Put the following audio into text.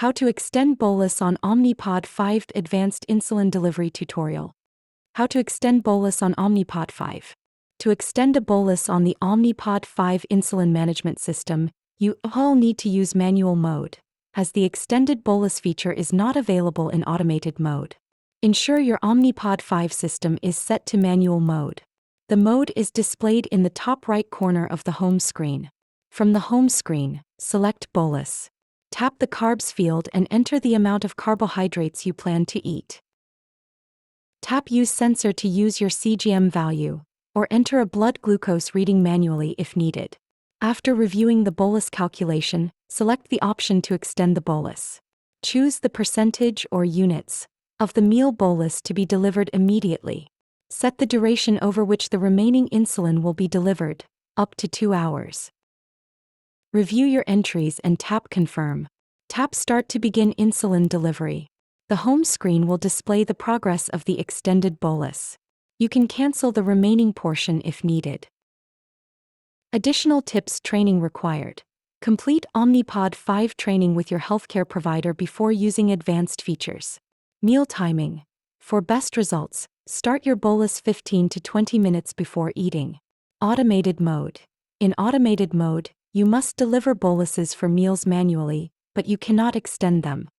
How to extend bolus on Omnipod 5 Advanced Insulin Delivery Tutorial. How to extend bolus on Omnipod 5. To extend a bolus on the Omnipod 5 insulin management system, you all need to use manual mode, as the extended bolus feature is not available in automated mode. Ensure your Omnipod 5 system is set to manual mode. The mode is displayed in the top right corner of the home screen. From the home screen, select Bolus. Tap the Carbs field and enter the amount of carbohydrates you plan to eat. Tap Use Sensor to use your CGM value, or enter a blood glucose reading manually if needed. After reviewing the bolus calculation, select the option to extend the bolus. Choose the percentage or units of the meal bolus to be delivered immediately. Set the duration over which the remaining insulin will be delivered, up to 2 hours. Review your entries and tap Confirm. Tap Start to begin insulin delivery. The home screen will display the progress of the extended bolus. You can cancel the remaining portion if needed. Additional tips: training required. Complete Omnipod 5 training with your healthcare provider before using advanced features. Meal timing. For best results, start your bolus 15 to 20 minutes before eating. Automated mode. In automated mode, you must deliver boluses for meals manually, but you cannot extend them.